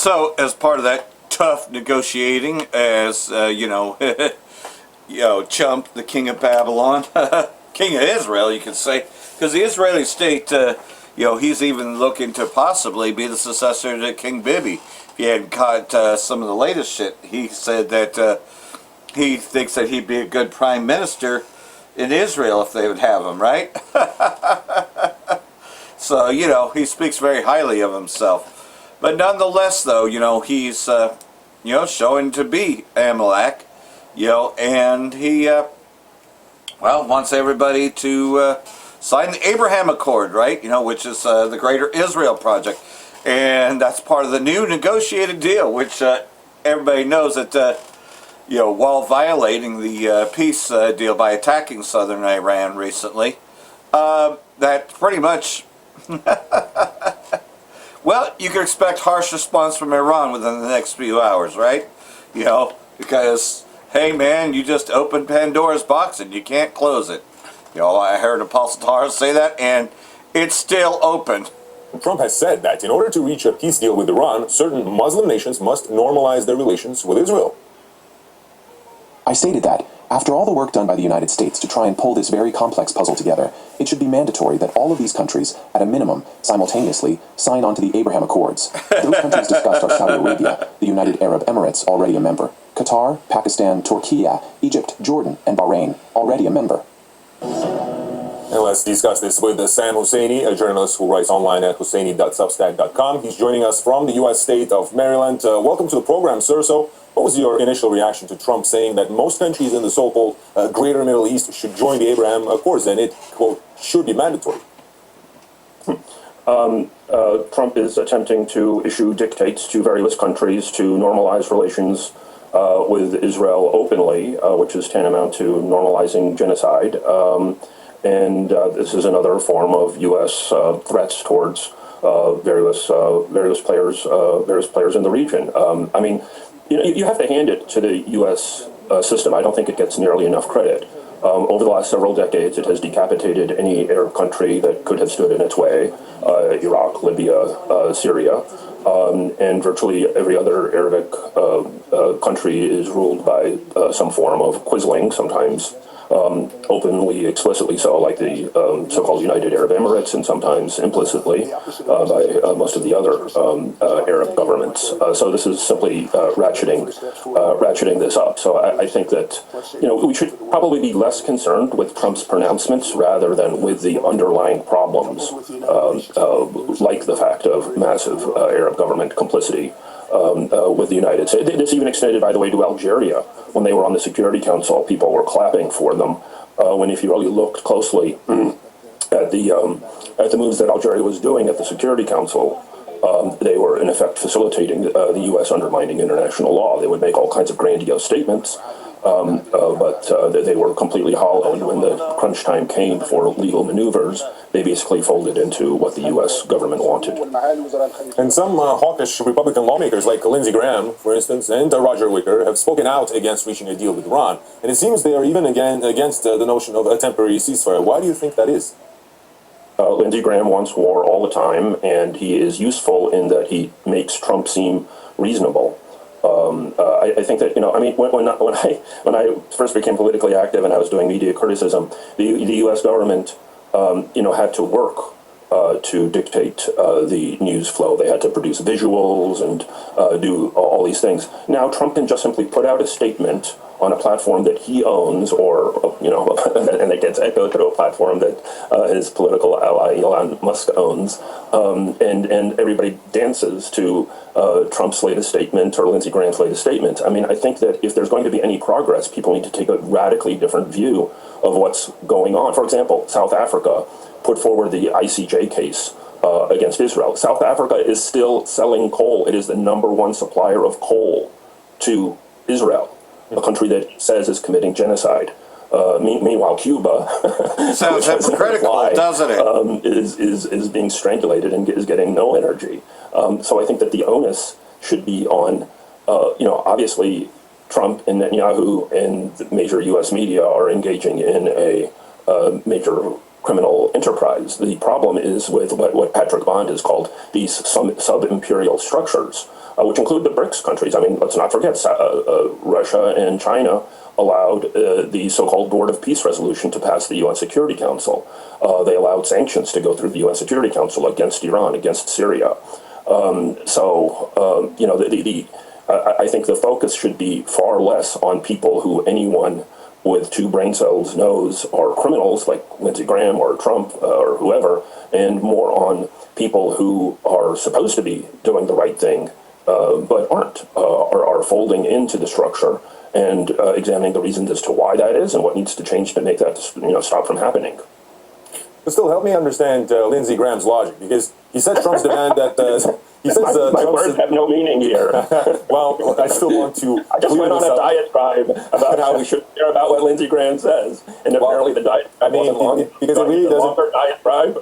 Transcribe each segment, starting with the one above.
So, as part of that tough negotiating, as Chump, the king of Babylon, king of Israel, you could say, because the Israeli state, he's even looking to possibly be the successor to King Bibi. If you hadn't caught some of the latest shit, he said that he thinks that he'd be a good prime minister in Israel if they would have him, right? So, he speaks very highly of himself. But nonetheless, though, he's, showing to be Amalek, and he, wants everybody to sign the Abraham Accord, right? Which is the Greater Israel Project. And that's part of the new negotiated deal, which everybody knows that, while violating the peace deal by attacking southern Iran recently, that pretty much... Well, you can expect harsh response from Iran within the next few hours, right? Because, hey man, you just opened Pandora's box and you can't close it. I heard Apostle Tahar say that, and it's still open. Trump has said that in order to reach a peace deal with Iran, certain Muslim nations must normalize their relations with Israel. I stated that, after all the work done by the United States to try and pull this very complex puzzle together, it should be mandatory that all of these countries, at a minimum, simultaneously, sign on to the Abraham Accords. Those countries discussed are Saudi Arabia, the United Arab Emirates, already a member, Qatar, Pakistan, Turkey, Egypt, Jordan, and Bahrain, already a member. And let's discuss this with Sam Husseini, a journalist who writes online at husseini.substack.com. He's joining us from the U.S. state of Maryland. Welcome to the program, sir. So, what was your initial reaction to Trump saying that most countries in the so-called Greater Middle East should join the Abraham Accords and it, quote, should be mandatory? Trump is attempting to issue dictates to various countries to normalize relations with Israel openly, which is tantamount to normalizing genocide. And this is another form of U.S. threats towards various players in the region. You have to hand it to the U.S. System. I don't think it gets nearly enough credit. Over the last several decades, it has decapitated any Arab country that could have stood in its way, Iraq, Libya, Syria, and virtually every other Arabic country is ruled by some form of quisling, sometimes openly, explicitly so, like the so-called United Arab Emirates, and sometimes implicitly by most of the other Arab governments. So this is simply ratcheting this up. So I think that we should probably be less concerned with Trump's pronouncements rather than with the underlying problems, like the fact of massive Arab government complicity with the United States. This even extended, by the way, to Algeria. When they were on the Security Council, people were clapping for them. When if you really looked closely at the moves that Algeria was doing at the Security Council, they were in effect facilitating the U.S. undermining international law. They would make all kinds of grandiose statements, but they were completely hollow. And when the crunch time came for legal maneuvers, they basically folded into what the U.S. government wanted. And some hawkish Republican lawmakers like Lindsey Graham, for instance, and Roger Wicker have spoken out against reaching a deal with Iran. And it seems they are even against the notion of a temporary ceasefire. Why do you think that is? Lindsey Graham wants war all the time, and he is useful in that he makes Trump seem reasonable. I think that, when I first became politically active and I was doing media criticism, the U.S. government, had to work to dictate the news flow. They had to produce visuals and do all these things. Now Trump can just simply put out a statement on a platform that he owns, or and it gets echoed to a platform that his political ally Elon Musk owns, and everybody dances to Trump's latest statement or Lindsey Graham's latest statement. I think that if there's going to be any progress, people need to take a radically different view of what's going on. For example, South Africa put forward the ICJ case against Israel. South Africa is still selling coal. It is the #1 supplier of coal to Israel, a country that says is committing genocide. Meanwhile, Cuba sounds hypocritical, doesn't it? Is being strangulated and is getting no energy. So I think that the onus should be on, obviously Trump and Netanyahu and the major U.S. media are engaging in a major criminal enterprise. The problem is with what Patrick Bond has called these sub-imperial structures, which include the BRICS countries. I mean, let's not forget Russia and China allowed the so-called Board of Peace resolution to pass the UN Security Council. They allowed sanctions to go through the UN Security Council against Iran, against Syria. You know, I think the focus should be far less on people who anyone with 2 brain cells knows are criminals, like Lindsey Graham or Trump or whoever, and more on people who are supposed to be doing the right thing, but aren't, are folding into the structure, and examining the reasons as to why that is and what needs to change to make that, you know, stop from happening. But still, help me understand Lindsey Graham's logic, because he said Trump's demand that he says my words have no meaning here. Well, I still want to. I just went on a diatribe about how we should care about what Lindsey Graham says, and apparently the diatribe wasn't long. Because it really doesn't. Longer diatribe.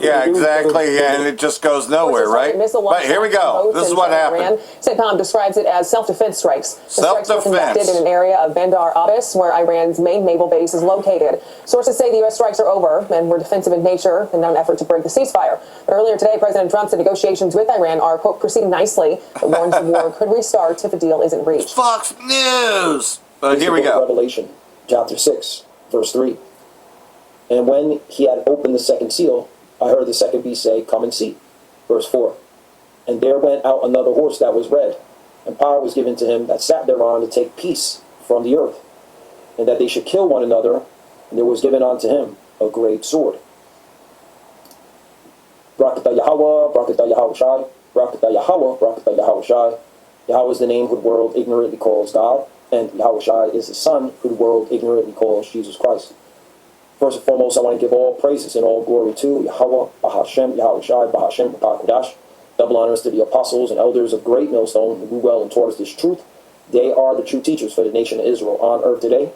Yeah, exactly, and it just goes nowhere, right? But here we go. This is what happened. CENTCOM describes it as self-defense strikes. The strikes were conducted Self-defense. in an area of Bandar Abbas, where Iran's main naval base is located. Sources say the U.S. strikes are over and were defensive in nature and not an effort to break the ceasefire. But earlier today, President Trump said negotiations with Iran are, quote, proceeding nicely, but warns the war could restart if a deal isn't reached. Fox News! But here we Book of go. Revelation, chapter 6, verse 3. And when he had opened the second seal, I heard the second beast say, Come and see. Verse 4. And there went out another horse that was red, and power was given to him that sat thereon to take peace from the earth, and that they should kill one another, and there was given unto him a great sword. Brakata Yahweh, Brakata Yahweh Shai, Brakata Yahweh, Brakata Yahweh Shai. Yahweh is the name who the world ignorantly calls God, and Yahweh Shai is the Son who the world ignorantly calls Jesus Christ. First and foremost, I want to give all praises and all glory to Yahweh, Bahashem, Yahweh Shai, Bahashem, Bahakadash. Double honors to the apostles and elders of Great Millstone who grew well and taught us this truth. They are the true teachers for the nation of Israel on earth today.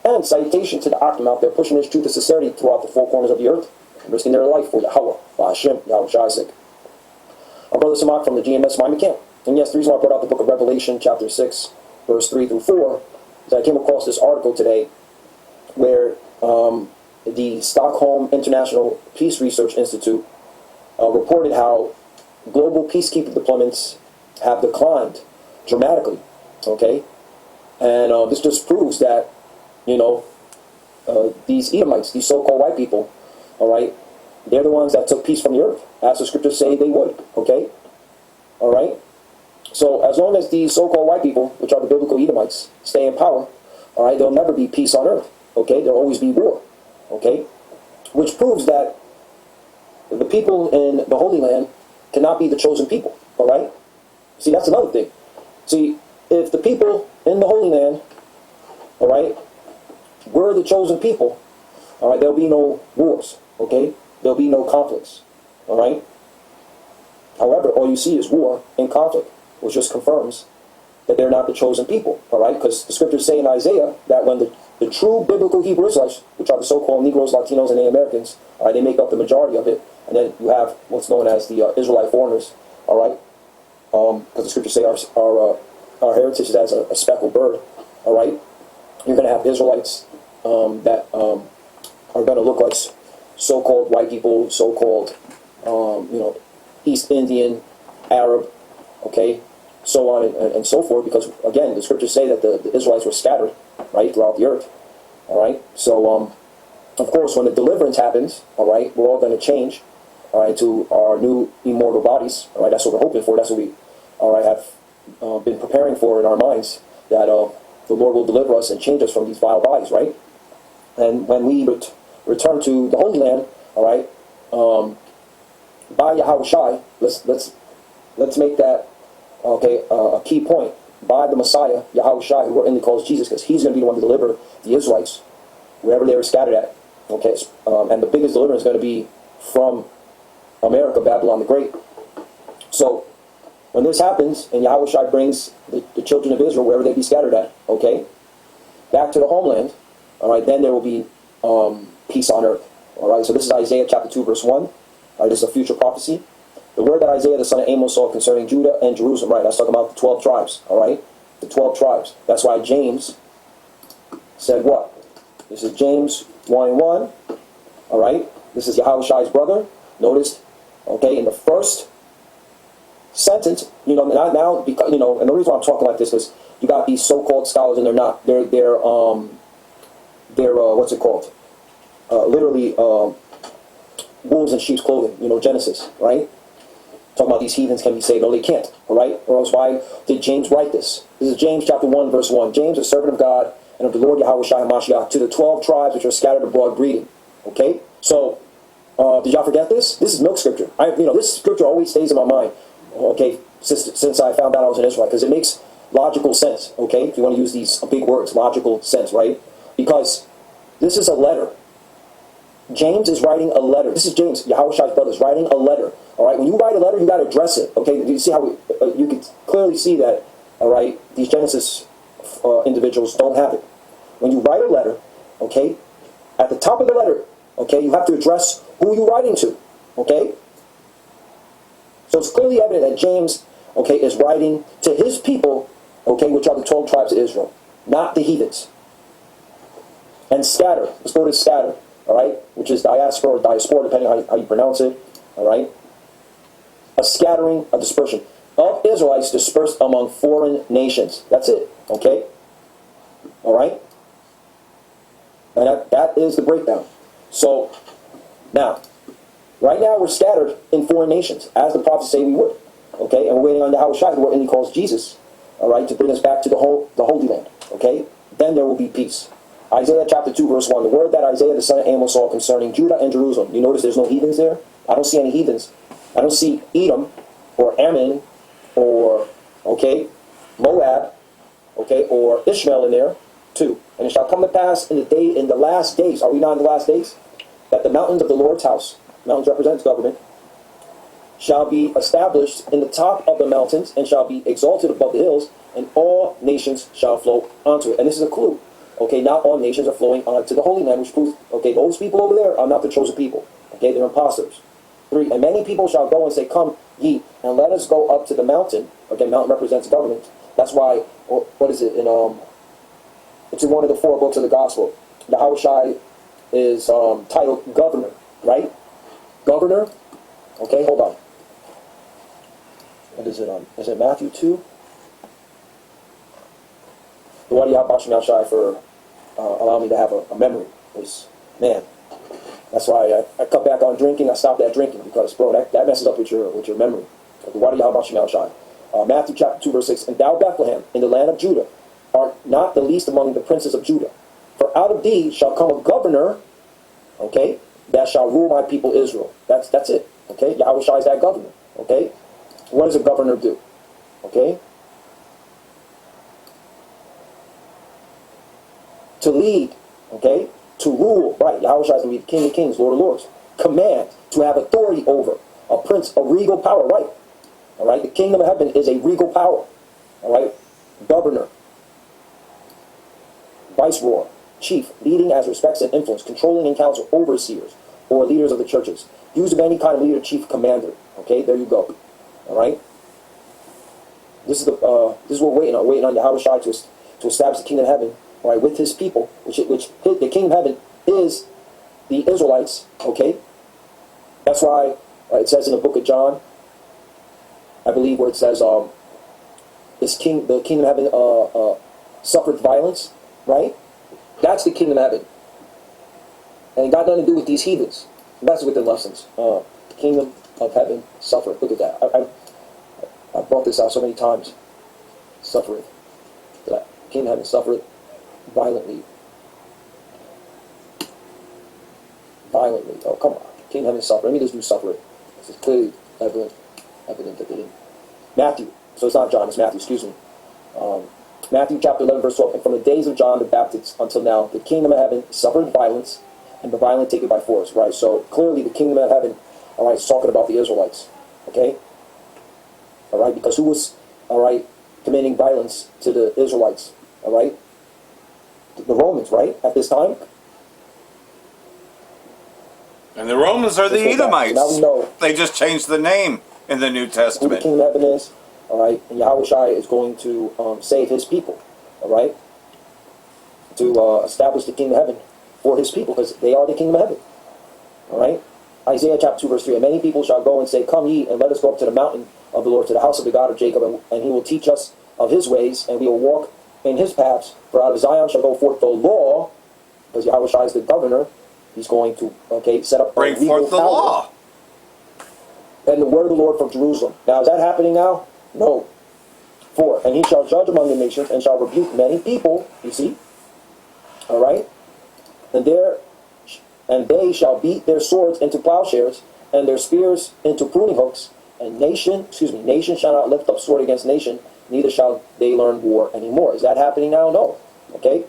And citation to the Akim out there pushing this truth of sincerity throughout the four corners of the earth, and risking their life for Yahweh, Bahashem, Yahweh Shai's sake. Our brother Samak from the GMS Miami camp. And yes, the reason why I brought out the book of Revelation, chapter 6, verse 3 through 4, is I came across this article today where the Stockholm International Peace Research Institute reported how global peacekeeping deployments have declined dramatically, okay? And this just proves that, you know, these Edomites, these so-called white people, all right, they're the ones that took peace from the earth, as the scriptures say they would, okay? All right? So as long as these so-called white people, which are the biblical Edomites, stay in power, all right, there'll never be peace on earth, okay? There'll always be war, okay? Which proves that the people in the Holy Land cannot be the chosen people, all right? See, that's another thing. See, if the people in the Holy Land, all right, were the chosen people, all right, there'll be no wars, okay? There'll be no conflicts, all right? However, all you see is war and conflict, which just confirms that they're not the chosen people, all right? Because the scriptures say in Isaiah that when the true biblical Hebrew Israelites, which are the so-called Negroes, Latinos, and Native Americans, all right, they make up the majority of it, and then you have what's known as the Israelite foreigners, all right? Because the scriptures say our heritage is as a speckled bird, all right? You're going to have Israelites that are going to look like so-called white people, so-called, you know, East Indian, Arab, okay, so on and so forth, because, again, the scriptures say that the Israelites were scattered, right, throughout the earth, all right? So, of course, when the deliverance happens, all right, we're all going to change, all right, to our new immortal bodies, all right? That's what we're hoping for. That's what we, all right, have been preparing for in our minds, that the Lord will deliver us and change us from these vile bodies, right? And when we return to the Holy Land, all right, by Yahweh Shai, let's make that, okay, a key point. By the Messiah, Yahweh Shai, who inly calls Jesus, because he's going to be the one to deliver the Israelites wherever they were scattered at, okay? And the biggest deliverance is going to be from America, Babylon the Great. So when this happens, and Yahweh Shai brings the children of Israel, wherever they be scattered at, okay, back to the homeland, all right, then there will be peace on earth, all right? So this is Isaiah chapter 2, verse 1. All right, this is a future prophecy. The word that Isaiah the son of Amos saw concerning Judah and Jerusalem, right, that's talking about the 12 tribes, all right? The 12 tribes. That's why James said what? This is James 1:1. All right? This is Yahweh's brother. Notice, okay, in the first sentence, you know, now because, you know, and the reason why I'm talking like this is you got these so-called scholars and they're not. They're what's it called? Literally wolves in sheep's clothing, you know, Genesis, right? Talking about these heathens can be saved. No, they can't, all right? Or else why did James write this? This is James chapter 1, verse 1. James, a servant of God and of the Lord Yahweh Shai HaMashiach, to the 12 tribes which are scattered abroad, greeting. Okay? So, did y'all forget this? This is milk scripture. This scripture always stays in my mind, okay, since I found out I was an Israelite, because it makes logical sense, okay? If you want to use these big words, logical sense, right? Because this is a letter. James is writing a letter. This is James, Yahweh's brother, is writing a letter. All right, when you write a letter, you got to address it. Okay, you see how you can clearly see that. All right, these Genesis individuals don't have it. When you write a letter, okay, at the top of the letter, okay, you have to address who you're writing to. Okay, so it's clearly evident that James, okay, is writing to his people, okay, which are the 12 tribes of Israel, not the heathens. And scatter. Let's go to scatter. All right, which is diaspora or diaspora, depending on how you pronounce it. All right, a scattering, a dispersion of Israelites dispersed among foreign nations. That's it. Okay. All right, and that is the breakdown. So now, right now we're scattered in foreign nations, as the prophets say we would. Okay, and we're waiting on Yahweh, and He calls Jesus. All right, to bring us back to the Holy Land. Okay, then there will be peace. Isaiah chapter 2, verse 1. The word that Isaiah the son of Amos saw concerning Judah and Jerusalem. You notice there's no heathens there? I don't see any heathens. I don't see Edom or Ammon or, okay, Moab, okay, or Ishmael in there, too. And it shall come to pass in the last days, are we not in the last days? That the mountains of the Lord's house, mountains represents government, shall be established in the top of the mountains and shall be exalted above the hills, and all nations shall flow onto it. And this is a clue. Okay, not all nations are flowing onto the Holy Land, which proves, okay, those people over there are not the chosen people. Okay, they're imposters. 3, and many people shall go and say, come ye, and let us go up to the mountain. Okay, mountain represents government. That's why, what is it? It's in one of the 4 books of the gospel. Yahweh is titled governor, right? Governor. Okay, hold on. What is it? Is it Matthew 2? The Wadi Yahweh Shai for allowing me to have a memory. Man, that's why I cut back on drinking. I stopped that drinking because, bro, that messes up with your memory. The Wadi Yahweh Shai. Matthew chapter 2, verse 6. And thou, Bethlehem, in the land of Judah, art not the least among the princes of Judah. For out of thee shall come a governor, okay, that shall rule my people Israel. That's it. Okay, Yahweh Shai is that governor. Okay, what does a governor do? Okay, to lead. Okay, to rule. Right, Yahweh Shai is going to be the King of Kings, Lord of Lords. Command, to have authority over. A prince, a regal power. Right. All right. The kingdom of heaven is a regal power. All right. Governor, viceroy, chief, leading as respects and influence, controlling in council, overseers, or leaders of the churches. Use of any kind of leader, chief, commander. Okay, there you go. All right. This is what we're waiting on Yahweh Shai to establish the kingdom of heaven. All right, with His people, which the kingdom of heaven is the Israelites. Okay, that's why it says in the book of John, I believe, where it says, the kingdom of heaven suffered violence. Right, that's the kingdom of heaven, and it got nothing to do with these heathens. That's with the lessons. The kingdom of heaven suffered. Look at that. I brought this out so many times. Suffered. The kingdom of heaven suffered violently. Violently. Oh, come on. Kingdom of heaven suffered. Let me just do suffered. This is clearly evident that they didn't. Matthew. So it's not John, it's Matthew, excuse me. Matthew chapter 11, verse 12. And from the days of John the Baptist until now, the kingdom of heaven suffered violence, and the violent take it by force. Right? So clearly the kingdom of heaven, all right, is talking about the Israelites. Okay? All right? Because who was, all right, committing violence to the Israelites? All right? The Romans, right? At this time. And the Romans are the Edomites. So now we know. They just changed the name in the New Testament. Who the kingdom of heaven is. All right? And Yahweh Shai is going to save His people. All right? To establish the kingdom of heaven for His people, because they are the kingdom of heaven. All right? Isaiah chapter 2, verse 3. And many people shall go and say, Come ye, and let us go up to the mountain of the Lord, to the house of the God of Jacob, and he will teach us of his ways, and we will walk in his paths. For out of Zion shall go forth the law, because Yahushua is the governor. He's going to, set up Bring forth the law. And the word of the Lord from Jerusalem. Now, is that happening now? No. 4. And he shall judge among the nations, and shall rebuke many people, you see? All right? And they shall beat their swords into plowshares, and their spears into pruning hooks, and nation shall not lift up sword against nation, neither shall they learn war anymore. Is that happening now? No. Okay?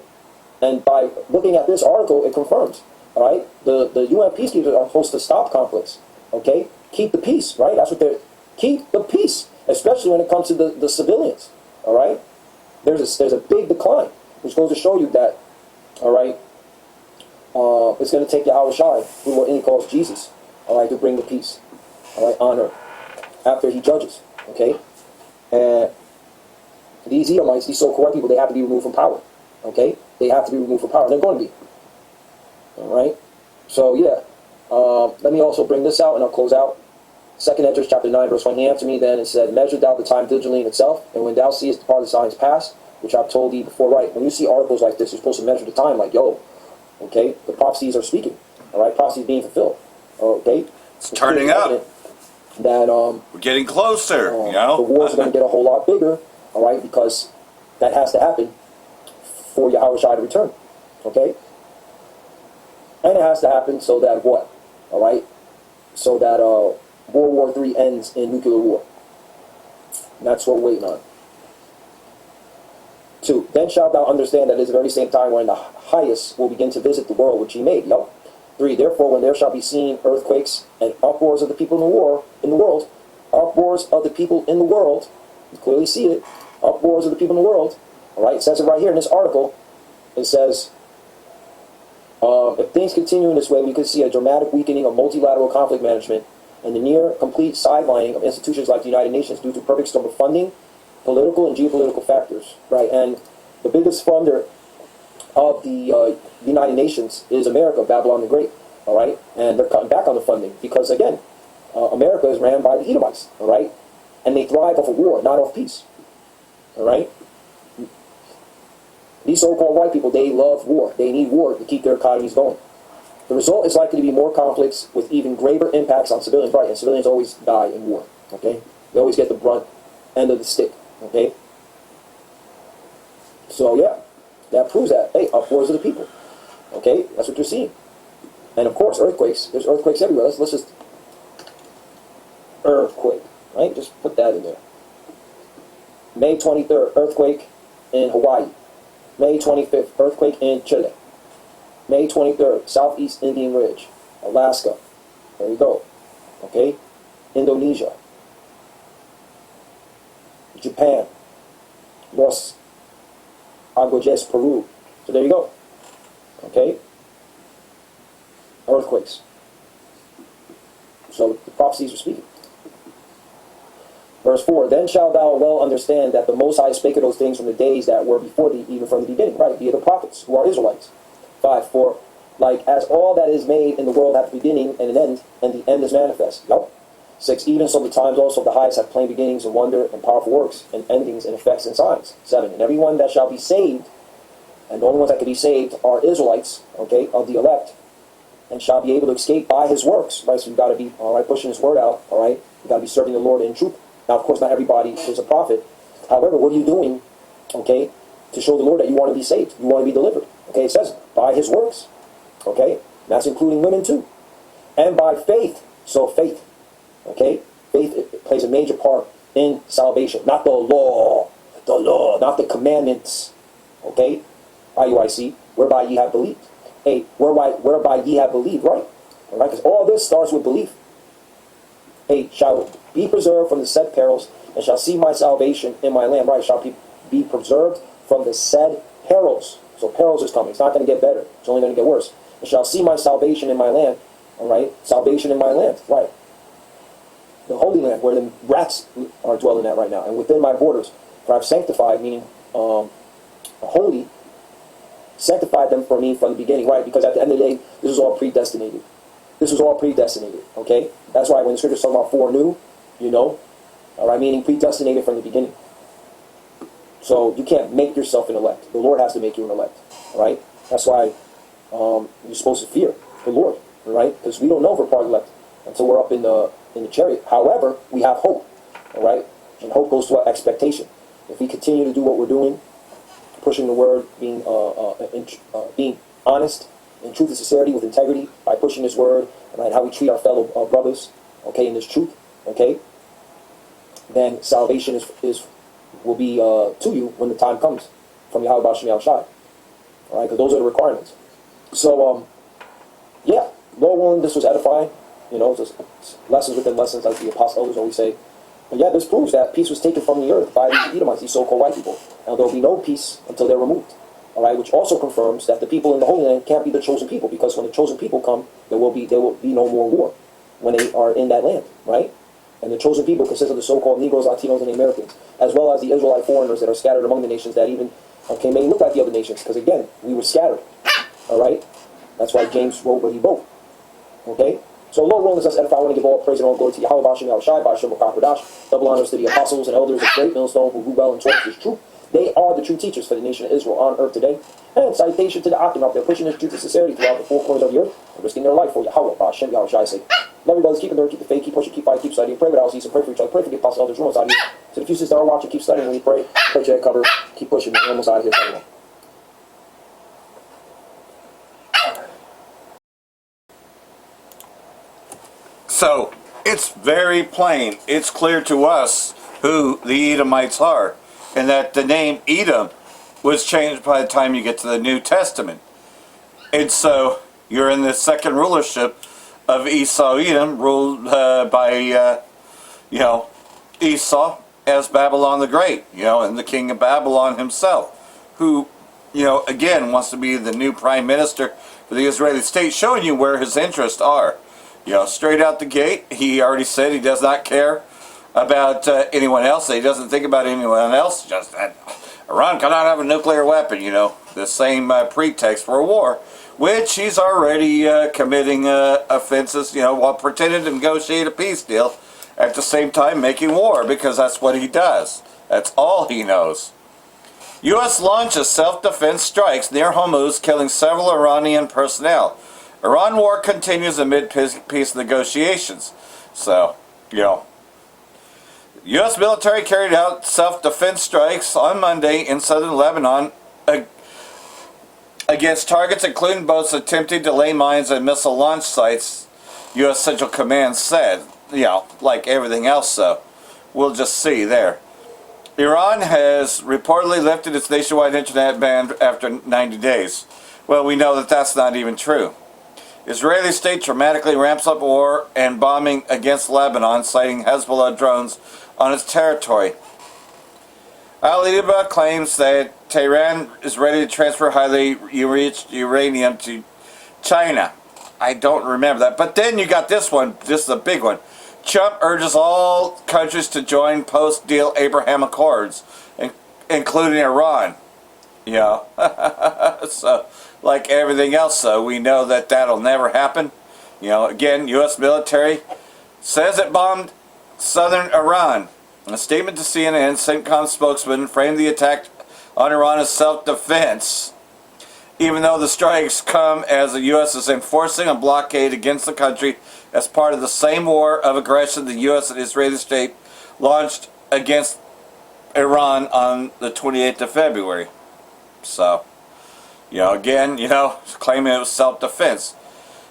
And by looking at this article, it confirms. All right? The UN peacekeepers are supposed to stop conflicts. Okay? Keep the peace, right? That's what they're... Keep the peace, especially when it comes to the civilians. All right? There's a big decline, which goes to show you that, all right, it's going to take Yahushua, who what he calls Jesus, all right, to bring the peace, all right, on earth, after he judges, okay? And these Edomites, these so-called people, they have to be removed from power, okay? They have to be removed from power. They're going to be, all right? So, yeah, let me also bring this out, and I'll close out. 2nd Esdras chapter 9, verse 1. He answered me then and said, Measure thou the time diligently in itself, and when thou seest the part of the signs pass, which I've told thee before, right? When you see articles like this, you're supposed to measure the time, like, yo, okay, the prophecies are speaking, all right? Prophecies being fulfilled, okay? It's turning up. That we're getting closer, you know? The wars are going to get a whole lot bigger, all right? Because that has to happen for Yahushua to return, okay? And it has to happen so that what? All right? So that World War III ends in nuclear war. And that's what we're waiting on. 2. Then shalt thou understand that it is the very same time when the highest will begin to visit the world which he made. 3. Therefore, when there shall be seen earthquakes and uproars of the people in the world, uproars of the people in the world, you clearly see it, uproars of the people in the world, all right, it says it right here in this article, it says, if things continue in this way, we could see a dramatic weakening of multilateral conflict management and the near complete sidelining of institutions like the United Nations due to perfect storm of funding, political and geopolitical factors, right? And the biggest funder of the United Nations is America, Babylon the Great, all right? And they're cutting back on the funding because, again, America is ran by the Edomites, all right? And they thrive off of war, not off peace, all right? These so-called white people, they love war. They need war to keep their economies going. The result is likely to be more conflicts with even greater impacts on civilians, right? And civilians always die in war, okay? They always get the brunt end of the stick, okay? So, yeah, that proves that. Hey, uproars of the people, okay? That's what you're seeing. And, of course, earthquakes. There's earthquakes everywhere. Let's just... Earthquake, right? Just put that in there. May 23rd, earthquake in Hawaii. May 25th, earthquake in Chile. May 23rd, Southeast Indian Ridge, Alaska. There you go. Okay? Indonesia. Japan. Los Agojés, Peru. So there you go. Okay? Earthquakes. So the prophecies are speaking. Verse 4, Then shalt thou well understand that the Most High spake of those things from the days that were before thee, even from the beginning, right? Via the prophets, who are Israelites. 5, For like as all that is made in the world hath a beginning and an end, and the end is manifest. Nope. 6, Even so the times also of the highest have plain beginnings and wonder and powerful works, and endings and effects and signs. 7, And everyone that shall be saved, and the only ones that can be saved are Israelites, okay, of the elect, and shall be able to escape by his works, right? So you've got to be, all right, pushing his word out, all right? You've got to be serving the Lord in truth. Now, of course, not everybody is a prophet. However, what are you doing, okay, to show the Lord that you want to be saved, you want to be delivered? Okay, it says, by his works, okay? And that's including women, too. And by faith. So faith, okay? Faith plays a major part in salvation. Not the law, not the commandments, okay? IUIC, whereby ye have believed. Hey, whereby ye have believed, right? All right, because all this starts with belief. 8, Shall be preserved from the said perils, and shall see my salvation in my land. Right, shall be preserved from the said perils. So perils is coming. It's not going to get better. It's only going to get worse. And shall see my salvation in my land. All right, salvation in my land. Right. The Holy Land, where the rats are dwelling at right now, and within my borders. For I've sanctified, meaning holy, sanctified them for me from the beginning. Right, because at the end of the day, this is all predestinated. This was all predestinated, okay? That's why when the scriptures talk about foreknew, you know, all right, meaning predestinated from the beginning. So you can't make yourself an elect. The Lord has to make you an elect, all right? That's why you're supposed to fear the Lord, all right? Because we don't know if we're part elect until we're up in the chariot. However, we have hope, all right? And hope goes to our expectation. If we continue to do what we're doing, pushing the word, being honest, in truth and sincerity, with integrity, by pushing this word, right, how we treat our fellow brothers, okay, in this truth, okay, then salvation will be to you when the time comes from Yahweh B'Shem Yahushai. All right, because those are the requirements. So, yeah, Lord willing, this was edifying. You know, just lessons within lessons, like the apostle elders always say. But yeah, this proves that peace was taken from the earth by the Edomites, these so-called white people. And there will be no peace until they're removed. All right, which also confirms that the people in the Holy Land can't be the chosen people, because when the chosen people come, there will be no more war when they are in that land, right? And the chosen people consist of the so-called Negroes, Latinos, and the Americans, as well as the Israelite foreigners that are scattered among the nations that even, okay, may look like the other nations, because again, we were scattered. All right, that's why James wrote what he wrote. Okay. So, Lord willing, us edify. I want to give all praise and all glory to Yahweh B'Shem Yahushai, B'Shem B'Kakodash. Double honors to the apostles and elders of Great Millstone who well and taught this truth. They are the true teachers for the nation of Israel on earth today. And citation to the Akim out there pushing this truth and sincerity throughout the four corners of the earth and risking their life for Yahweh B'Shem Yahushai. Say, love you brothers, keep it there, keep the faith, keep pushing, keep fighting, keep studying, pray without ceasing, pray for each other, pray for the apostles, elders, rumors out here. So, the few sisters that are watching, keep studying when we pray to that cover, keep pushing, we're almost out of here. Everyone. So, it's very plain. It's clear to us who the Edomites are, and that the name Edom was changed by the time you get to the New Testament. And so, you're in the second rulership of Esau Edom, ruled by, Esau as Babylon the Great, and the king of Babylon himself, who, again, wants to be the new prime minister for the Israeli state, showing you where his interests are. Straight out the gate, he already said he does not care about anyone else. He doesn't think about anyone else, just that Iran cannot have a nuclear weapon, the same pretext for a war, which he's already committing offenses, while pretending to negotiate a peace deal, at the same time making war, because that's what he does. That's all he knows. U.S. launches self-defense strikes near Hormuz, killing several Iranian personnel. Iran war continues amid peace negotiations. So, U.S. military carried out self-defense strikes on Monday in southern Lebanon against targets including boats attempting to lay mines and missile launch sites, U.S. Central Command said. Like everything else, so we'll just see there. Iran has reportedly lifted its nationwide internet ban after 90 days. Well, we know that that's not even true. Israeli state dramatically ramps up war and bombing against Lebanon, citing Hezbollah drones on its territory. Al-Liba claims that Tehran is ready to transfer highly enriched uranium to China. I don't remember that. But then you got this one. This is a big one. Trump urges all countries to join post-deal Abraham Accords, including Iran. So, like everything else, so we know that that'll never happen. Again, U.S. military says it bombed southern Iran. In a statement to CNN, CENTCOM spokesman framed the attack on Iran as self-defense, even though the strikes come as the U.S. is enforcing a blockade against the country as part of the same war of aggression the U.S. and Israeli state launched against Iran on the 28th of February. So, again, claiming it was self-defense.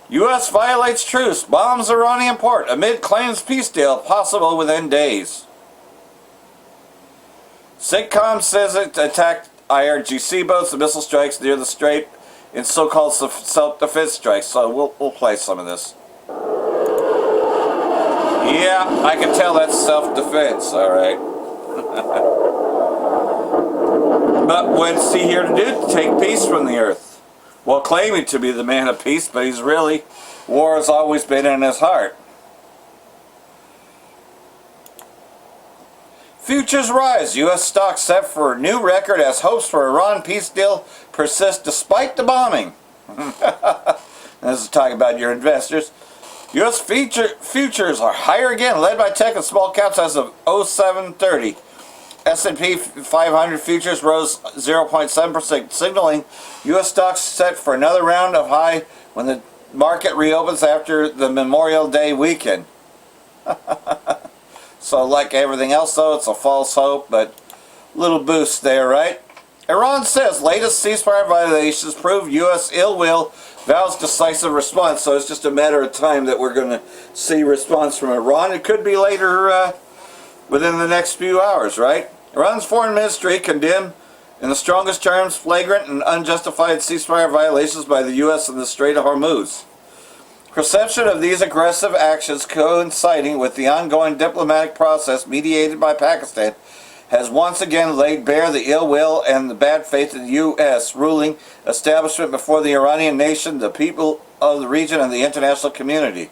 U.S. violates truce, bombs Iranian port amid claims peace deal possible within days. CENTCOM says it attacked IRGC boats and missile strikes near the strait in so-called self-defense strikes. So we'll play some of this. Yeah, I can tell that's self-defense, all right. But what's he here to do? To take peace from the earth. Well, claiming to be the man of peace, but he's really, war has always been in his heart. Futures rise. U.S. stocks set for a new record as hopes for Iran peace deal persist despite the bombing. This is talking about your investors. U.S. futures are higher again, led by tech and small caps as of 0730. S&P 500 futures rose 0.7%, signaling U.S. stocks set for another round of high when the market reopens after the Memorial Day weekend. So like everything else though, it's a false hope, but little boost there, right? Iran says latest ceasefire violations prove U.S. ill will, vows decisive response. So it's just a matter of time that we're going to see response from Iran. It could be later within the next few hours, right? Iran's foreign ministry condemned in the strongest terms flagrant and unjustified ceasefire violations by the U.S. in the Strait of Hormuz. Perception of these aggressive actions coinciding with the ongoing diplomatic process mediated by Pakistan has once again laid bare the ill will and the bad faith of the U.S. ruling establishment before the Iranian nation, the people of the region, and the international community.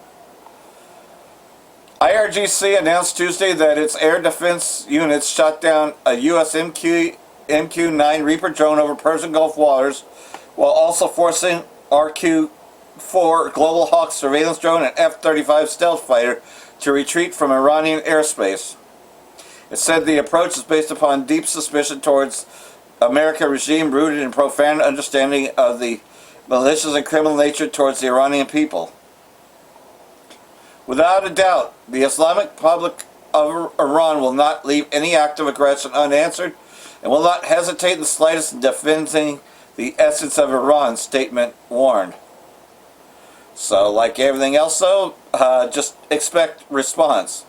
IRGC announced Tuesday that its air defense units shot down a U.S. MQ-9 Reaper drone over Persian Gulf waters, while also forcing RQ-4 Global Hawk surveillance drone and F-35 stealth fighter to retreat from Iranian airspace. It said the approach is based upon deep suspicion towards American regime rooted in profound understanding of the malicious and criminal nature towards the Iranian people. Without a doubt, the Islamic Republic of Iran will not leave any act of aggression unanswered and will not hesitate in the slightest in defending the essence of Iran, statement warned. So, like everything else though, just expect response.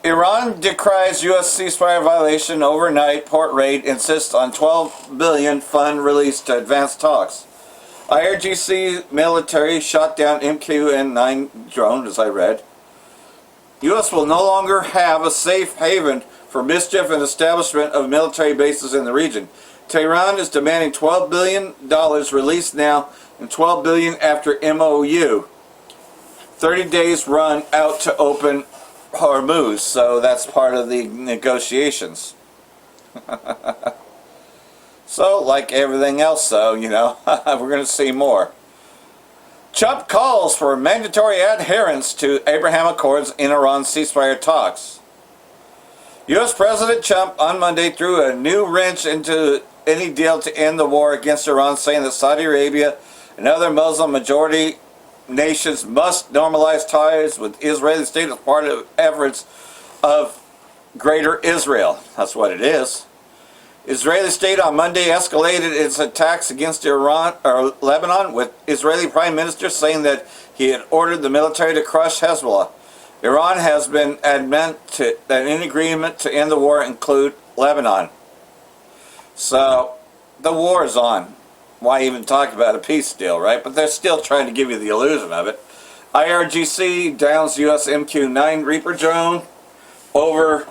Iran decries U.S. ceasefire violation overnight port raid, insists on $12 billion fund released to advance talks. IRGC military shot down MQ-9 drone, as I read. U.S. will no longer have a safe haven for mischief and establishment of military bases in the region. Tehran is demanding $12 billion released now and $12 billion after MOU. 30 days run out to open Hormuz, so that's part of the negotiations. So, like everything else though, you know, we're going to see more. Trump calls for mandatory adherence to Abraham Accords in Iran ceasefire talks. U.S. President Trump on Monday threw a new wrench into any deal to end the war against Iran, saying that Saudi Arabia and other Muslim majority nations must normalize ties with the Israeli state as part of efforts of Greater Israel. That's what it is. Israeli state on Monday escalated its attacks against Iran or Lebanon, with Israeli Prime Minister saying that he had ordered the military to crush Hezbollah. Iran has been adamant that any agreement to end the war include Lebanon. So the war is on. Why even talk about a peace deal, right? But they're still trying to give you the illusion of it. IRGC downs U.S. MQ-9 Reaper drone over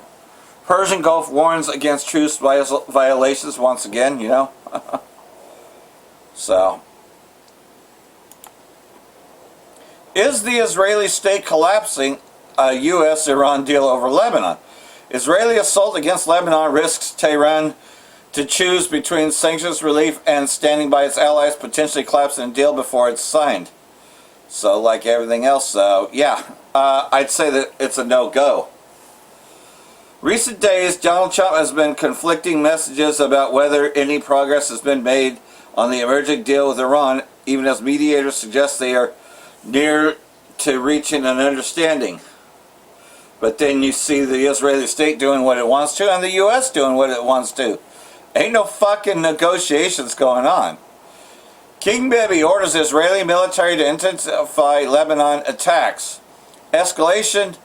Persian Gulf, warns against truce violations once again, you know. So, is the Israeli state collapsing a U.S.-Iran deal over Lebanon? Israeli assault against Lebanon risks Tehran to choose between sanctions relief and standing by its allies, potentially collapsing a deal before it's signed. So, like everything else, yeah, I'd say that it's a no-go. Recent days, Donald Trump has been conflicting messages about whether any progress has been made on the emerging deal with Iran, even as mediators suggest they are near to reaching an understanding. But then you see the Israeli state doing what it wants to, and the U.S. doing what it wants to. Ain't no fucking negotiations going on. King Bibi orders Israeli military to intensify Lebanon attacks. Escalation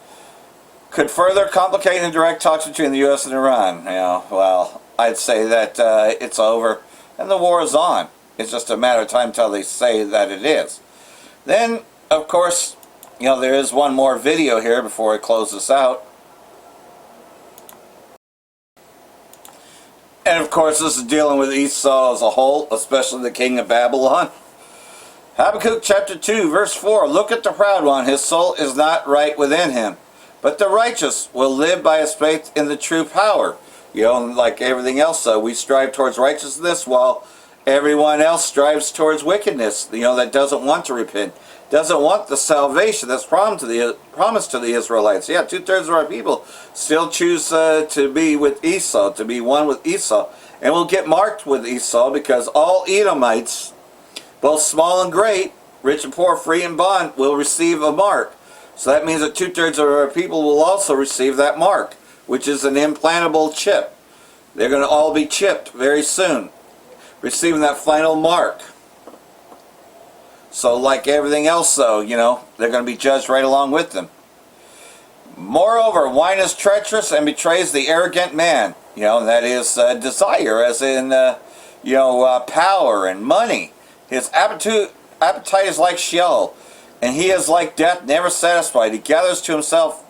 could further complicate indirect talks between the U.S. and Iran. You know, well, I'd say that it's over and the war is on. It's just a matter of time until they say that it is. Then, of course, you know, there is one more video here before I close this out. And of course, this is dealing with Esau as a whole, especially the king of Babylon. Habakkuk chapter 2, verse 4. Look at the proud one, his soul is not right within him. But the righteous will live by his faith in the true power. You know, like everything else, we strive towards righteousness while everyone else strives towards wickedness, you know, that doesn't want to repent. doesn't want the salvation that's promised to the Israelites. Yeah, 2/3 of our people still choose to be with Esau, to be one with Esau. And we'll get marked with Esau because all Edomites, both small and great, rich and poor, free and bond, will receive a mark. So that means that 2/3 of our people will also receive that mark, which is an implantable chip. They're going to all be chipped very soon, receiving that final mark. So like everything else though, they're going to be judged right along with them. Moreover, wine is treacherous and betrays the arrogant man. That is desire, as in, power and money. His appetite is like Sheol, and he is like death, never satisfied. He gathers to himself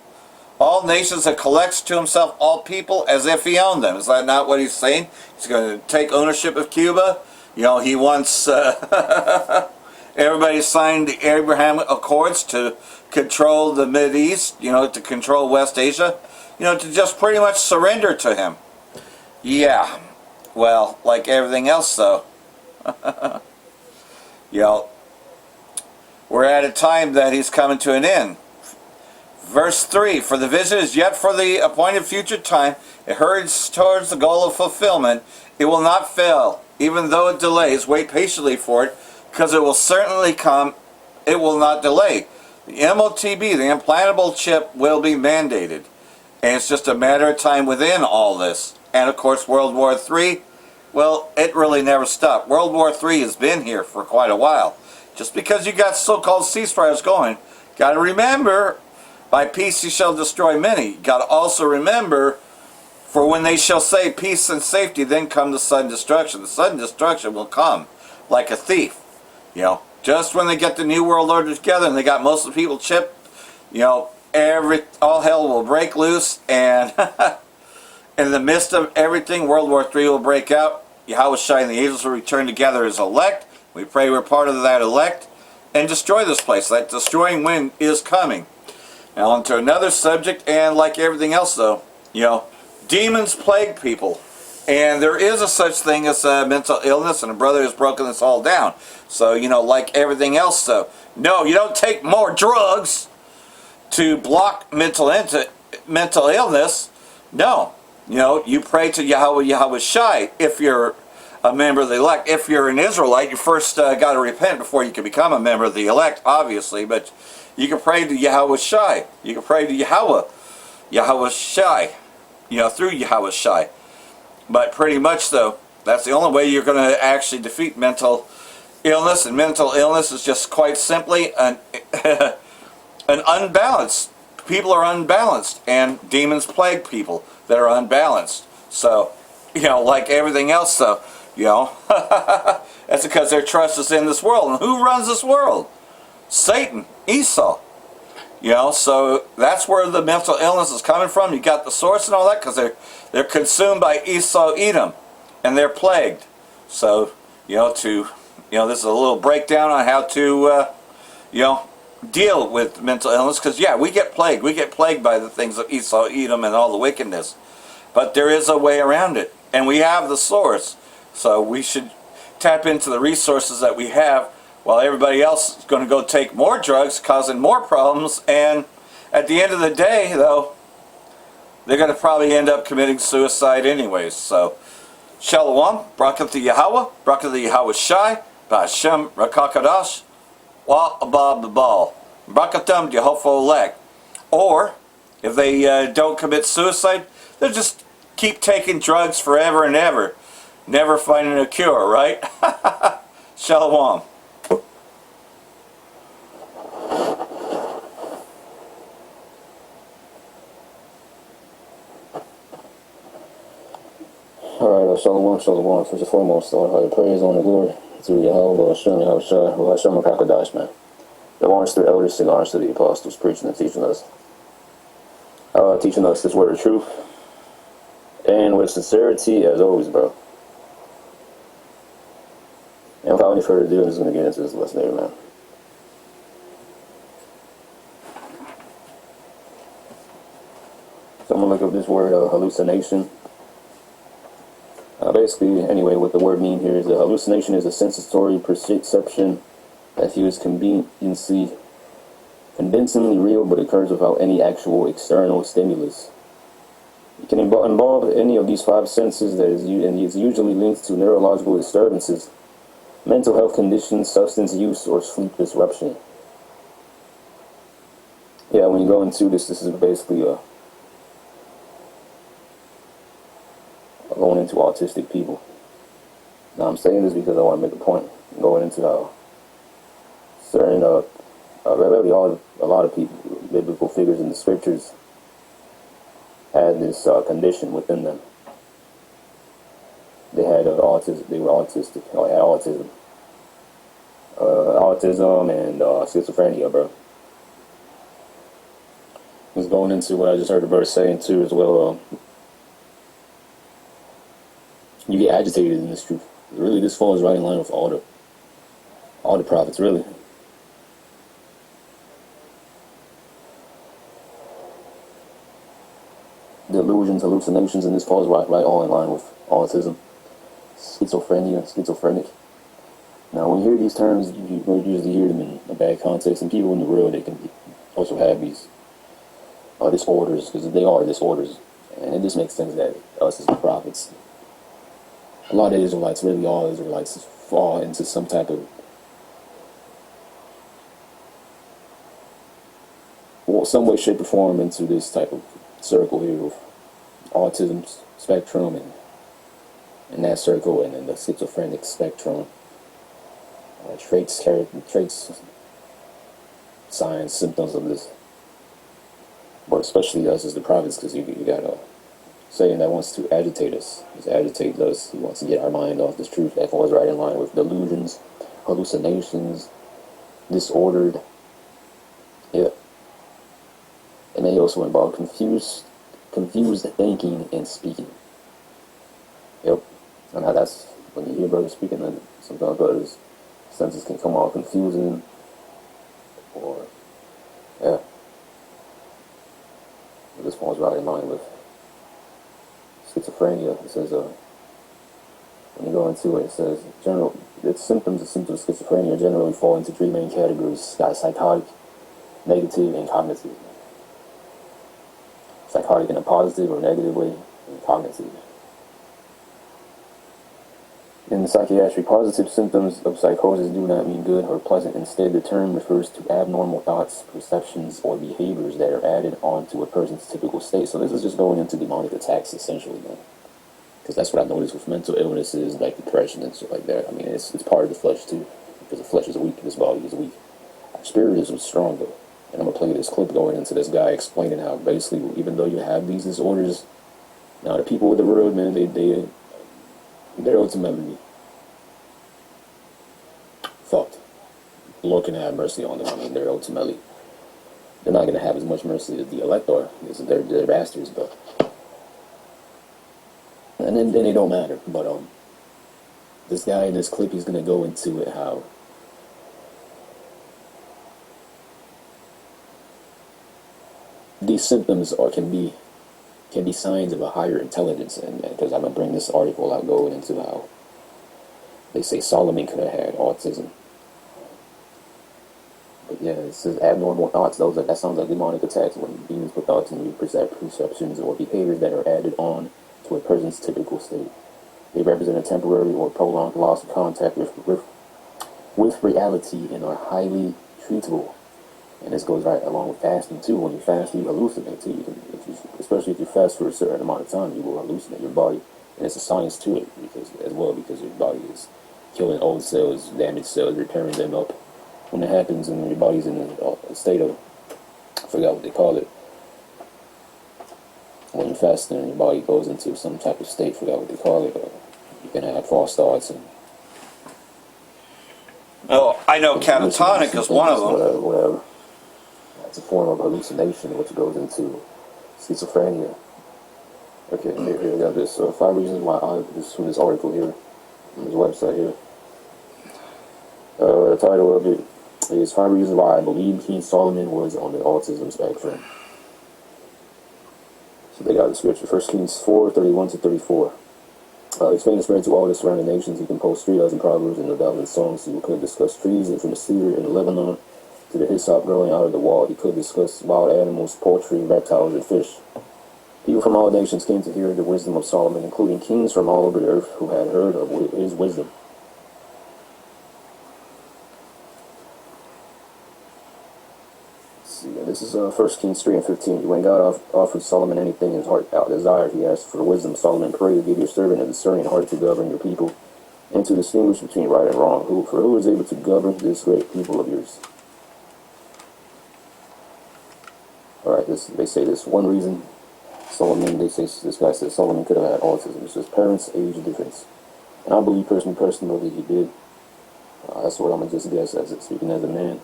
all nations and collects to himself all people as if he owned them. Is that not what he's saying? He's going to take ownership of Cuba. He wants everybody signed the Abraham Accords to control the Mideast, to control West Asia, to just pretty much surrender to him. Yeah, well, like everything else though, we're at a time that he's coming to an end. Verse 3, for the vision is yet for the appointed future time. It hurries towards the goal of fulfillment. It will not fail, even though it delays. Wait patiently for it, because it will certainly come. It will not delay. The MOTB, the implantable chip, will be mandated. And it's just a matter of time within all this. And of course, World War III, well, it really never stopped. World War III has been here for quite a while. Just because you got so-called ceasefires going, got to remember, by peace you shall destroy many. You got to also remember, for when they shall say peace and safety, then come the sudden destruction. The sudden destruction will come like a thief. Just when they get the New World Order together and they got most of the people chipped, all hell will break loose, and in the midst of everything, World War III will break out. Yahushua and the angels will return together as elect. We pray we're part of that elect and destroy this place. That destroying wind is coming. Now on to another subject, and like everything else though, demons plague people. And there is a such thing as mental illness, and a brother has broken this all down. So, like everything else though, no, you don't take more drugs to block mental illness. No. You pray to Yahweh Shai if you're a member of the elect. If you're an Israelite, you first got to repent before you can become a member of the elect, obviously. But you can pray to Yahweh Shai. You can pray to Yahweh Shai, through Yahweh Shai. But pretty much, though, that's the only way you're going to actually defeat mental illness. And mental illness is just quite simply an unbalanced. People are unbalanced, and demons plague people that are unbalanced. So, like everything else, though, that's because their trust is in this world. And who runs this world? Satan, Esau. So that's where the mental illness is coming from. You got the source and all that, because they're consumed by Esau, Edom, and they're plagued. So, this is a little breakdown on how to, deal with mental illness, because we get plagued. We get plagued by the things of Esau, Edom, and all the wickedness. But there is a way around it, and we have the source. So we should tap into the resources that we have, while everybody else is going to go take more drugs, causing more problems. And at the end of the day, though, they're going to probably end up committing suicide anyways. So, Shalom, Brakat the Yahweh, Brakat the Yahweh Shai, Ba'ashem Rakakadash, Wa Abab the Ball, Brakatam Jehovah Olek. Or, if they don't commit suicide, they'll just keep taking drugs forever and ever, never finding a cure, right? Shalom. Alright, Shalom, Shalom. First and foremost, Lord, all the praise, honor, glory to Yahweh, Hashem, Yahweh Shai, Hashem, Hakadash, man. The honors to the elders, the honors to the apostles, preaching and teaching us this word of truth, and with sincerity, as always, bro. And without any further ado, I'm just going to get into this lesson here, man. So I'm going to look up this word, hallucination. Basically, anyway, what the word mean here is a hallucination is a sensory perception that feels convincingly real but occurs without any actual external stimulus. It can involve any of these five senses and is usually linked to neurological disturbances, mental health conditions, substance use, or sleep disruption. Yeah, when you go into this is basically going into autistic people. Now I'm saying this because I want to make a point. Going into how certain, really a lot of people, biblical figures in the scriptures, had this condition within them. They had autism. They were autistic. Or had autism. Autism and schizophrenia, bro. Just going into what I just heard the brother saying too as well. You get agitated in this truth. Really, this falls right in line with all the prophets, really. Delusions, hallucinations, and this falls right all in line with autism, schizophrenia, schizophrenic. Now, when you hear these terms, you usually hear them in a bad context, and people in the world, they can also have these disorders, because they are disorders, and it just makes sense that us as the prophets, a lot of Israelites, really all Israelites, fall into some type of, well, some way, shape, or form into this type of circle here of autism spectrum and that circle, and then the schizophrenic spectrum, traits, signs, symptoms of this. But especially us as the prophets, because you got a saying that wants to agitate us. He agitates us. He wants to get our mind off this truth that falls right in line with delusions, hallucinations, disordered. Yeah. And they also involve confused thinking and speaking. Yep. And how that's, when you hear brothers speaking, then sometimes brothers' senses can come all confusing, or, yeah. This falls right in line with schizophrenia. It says, when you go into it, it says, the symptoms of schizophrenia generally fall into three main categories: psychotic, negative, and cognitive. Psychotic in a positive or negative way, and cognitive. In the psychiatric, positive symptoms of psychosis do not mean good or pleasant. Instead, the term refers to abnormal thoughts, perceptions, or behaviors that are added onto a person's typical state. So this is just going into demonic attacks, essentially, man. Because that's what I noticed with mental illnesses, like depression and stuff like that. I mean, it's part of the flesh, too. Because the flesh is weak, this body is weak. Our spirit is strong, though. And I'm going to play this clip going into this guy explaining how, basically, even though you have these disorders, now the people of the world, man, they're ultimately fucked. The Lord can have mercy on them. I mean, they're not going to have as much mercy as the elect are, because they're bastards, but, and then it don't matter. But this guy in this clip, he's going to go into it how these symptoms can be signs of a higher intelligence, and because I'm gonna bring this article out going into how they say Solomon could have had autism. But yeah, it says abnormal thoughts. That sounds like demonic attacks when demons put thoughts in you, perceptions, or behaviors that are added on to a person's typical state. They represent a temporary or prolonged loss of contact with reality and are highly treatable. And this goes right along with fasting too. When you fast, you hallucinate too. Especially if you fast for a certain amount of time, you will hallucinate your body. And it's a science to it, because your body is killing old cells, damaged cells, repairing them up. When it happens and your body's in a state of, I forgot what they call it. When you're fasting and your body goes into some type of state, forgot what they call it. You can have false thoughts and. Oh, I know catatonic is one of them. Whatever. It's a form of hallucination, which goes into schizophrenia. Okay, here I got this. 5 reasons why this from this article here, on this website here. The title of it is 5 reasons why I believe King Solomon was on the autism spectrum. So they got the scripture, 1 Kings 4:31-34. His fame spread to all the surrounding nations. He composed 3,000 proverbs and 1,000 songs. He could discuss trees from the cedar in Lebanon to the hyssop growing out of the wall. He could discuss wild animals, poultry, reptiles, and fish. People from all nations came to hear the wisdom of Solomon, including kings from all over the earth who had heard of his wisdom. See, this is 1 Kings 3 and 15. When God offered Solomon anything his heart desired, he asked for wisdom. Solomon prayed, give your servant a discerning heart to govern your people and to distinguish between right and wrong. Who is able to govern this great people of yours? Alright, they say this one reason Solomon, this guy says Solomon could have had autism. It's just parents' age difference. And I believe personally he did. That's what I'm going to just guess speaking as a man.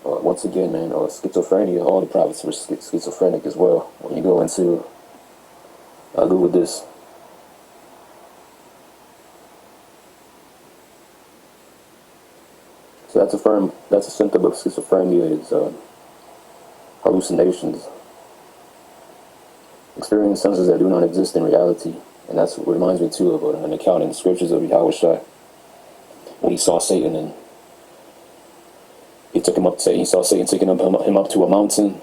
Once again, man, schizophrenia, all the prophets were schizophrenic as well. When you go into, I'll go with this. So that's a symptom of schizophrenia is hallucinations. Experience senses that do not exist in reality. And that's what reminds me too of an account in the scriptures of Yahweh when he saw Satan and he saw Satan taking him up to a mountain.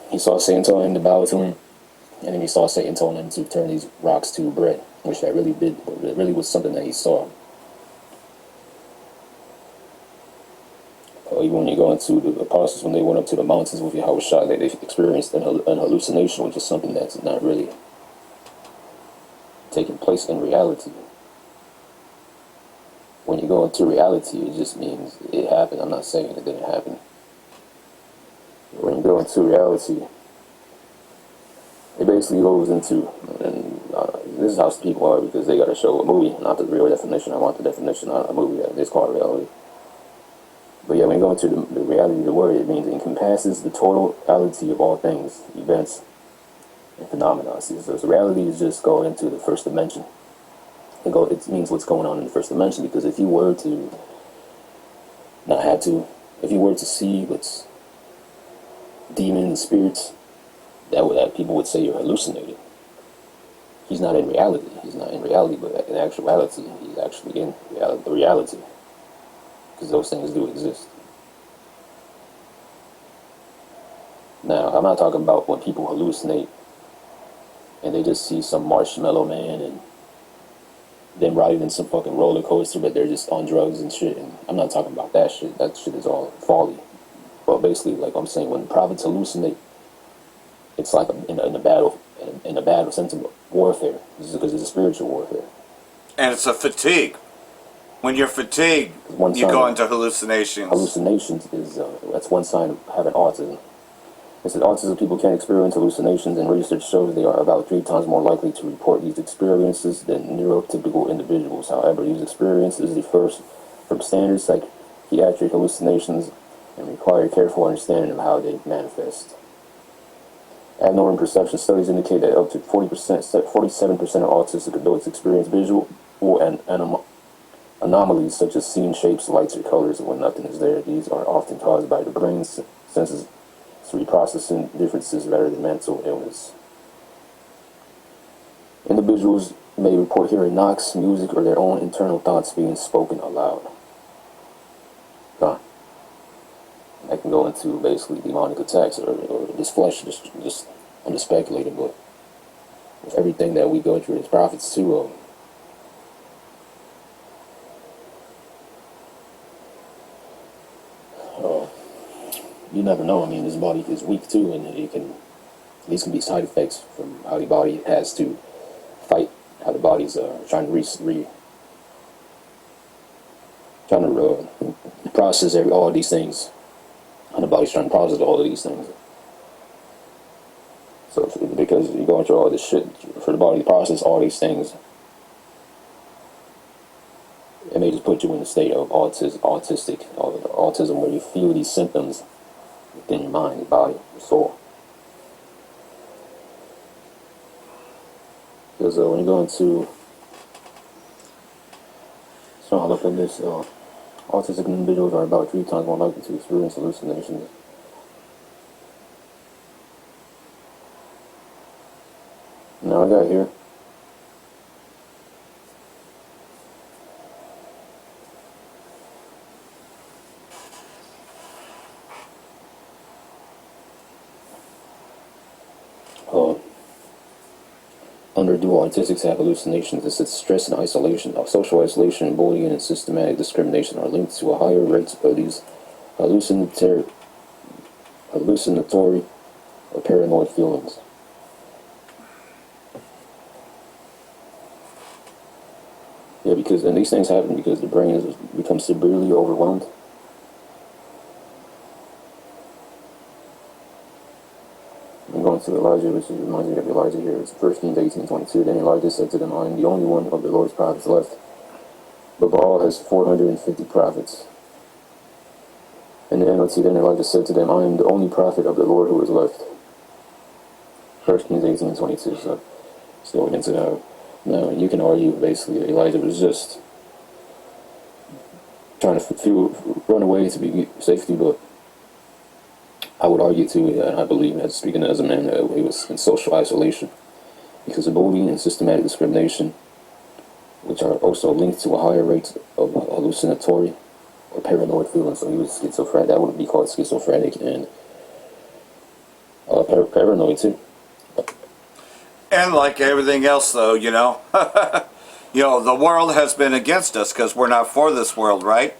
He saw Satan telling him to bow to him. And then he saw Satan telling him to turn these rocks to bread, which that really did, but it really was something that he saw. Even when you go into the apostles, when they went up to the mountains with Yahweh, they experienced an hallucination, which is something that's not really taking place in reality. When you go into reality, it just means it happened. I'm not saying it didn't happen. When you go into reality, it basically goes into, and this is how people are because they got to show a movie, not the real definition. I want the definition of a movie that is called reality. But yeah, when you go into the reality of the word, it means it encompasses the totality of all things, events, and phenomena. See, so reality is just going into the first dimension. It means what's going on in the first dimension, because if you were to if you were to see what's demons, spirits, that people would say you're hallucinating. He's not in reality. He's not in reality, but in actuality, he's actually in reality. Because those things do exist. Now, I'm not talking about when people hallucinate and they just see some marshmallow man and them riding in some fucking roller coaster, but they're just on drugs and shit. And I'm not talking about that shit. That shit is all folly. But basically, like I'm saying, when the prophets hallucinate, it's like in a battle sense of warfare. This is because it's a spiritual warfare. And it's a fatigue. When you're fatigued, you go into hallucinations. Hallucinations is that's one sign of having autism. It says autism people can experience hallucinations, and research shows they are about 3 times more likely to report these experiences than neurotypical individuals. However, these experiences differ from standard psychiatric hallucinations and require careful understanding of how they manifest. Abnormal perception studies indicate that up to 47% of autistic adults experience visual and anomalies such as seeing shapes, lights, or colors when nothing is there. These are often caused by the brain's senses reprocessing differences rather than mental illness. Individuals may report hearing knocks, music, or their own internal thoughts being spoken aloud. That can go into basically demonic attacks or this flesh. I'm just speculating, but with everything that we go through as prophets too, you never know. I mean, this body is weak too, and these can be side effects from how the body has to fight, how the body's trying to process all these things, and the body's trying to process all of these things. So because you're going through all this shit for the body to process all these things, it may just put you in a state of autism, where you feel these symptoms within your mind, your body, your soul. Because when you go into, so I look at this, autistic individuals are about 3 times more likely to experience hallucinations. Now I got here, under dual autistic have hallucinations. It's that stress and isolation, social isolation, bullying, and systematic discrimination are linked to a higher rate of these hallucinatory or paranoid feelings. Yeah, and these things happen because the brain has become severely overwhelmed. I'm going to Elijah, which reminds me of Elijah here. It's 1 Kings 18:22. Then Elijah said to them, I am the only one of the Lord's prophets left, but Baal has 450 prophets. And then let's see, then Elijah said to them, I am the only prophet of the Lord who is left. 1 Kings 18:22. So going into that. Now, you can argue basically that Elijah was just trying to run away to be safety, but I would argue too, and I believe that speaking as a man, that he was in social isolation because of bullying and systematic discrimination, which are also linked to a higher rate of hallucinatory or paranoid feelings. So he was schizophrenic. That would be called schizophrenic and paranoid too. And like everything else, though, you know, the world has been against us because we're not for this world, right?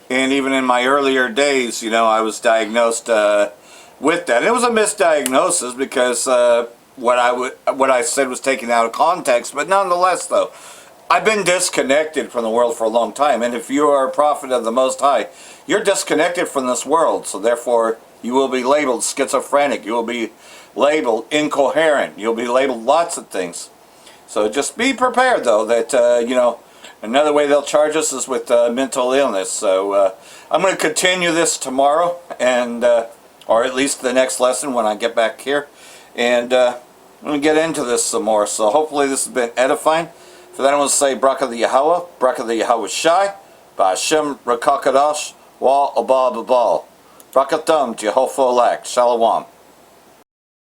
And even in my earlier days, I was diagnosed with that. It was a misdiagnosis because what I said was taken out of context. But nonetheless, though, I've been disconnected from the world for a long time. And if you are a prophet of the Most High, you're disconnected from this world. So therefore, you will be labeled schizophrenic. You will be labeled incoherent. You'll be labeled lots of things. So just be prepared, though, that, another way they'll charge us is with mental illness. So I'm going to continue this tomorrow, and or at least the next lesson when I get back here. And I'm going to get into this some more. So hopefully this has been edifying. For that, I want to say Brakah the Yahweh, Brakah the Yahweh Shai, Ba'ashem Rakakadash, Wa Abba Babal. Brakathum, Jehovah Elect, Shalom.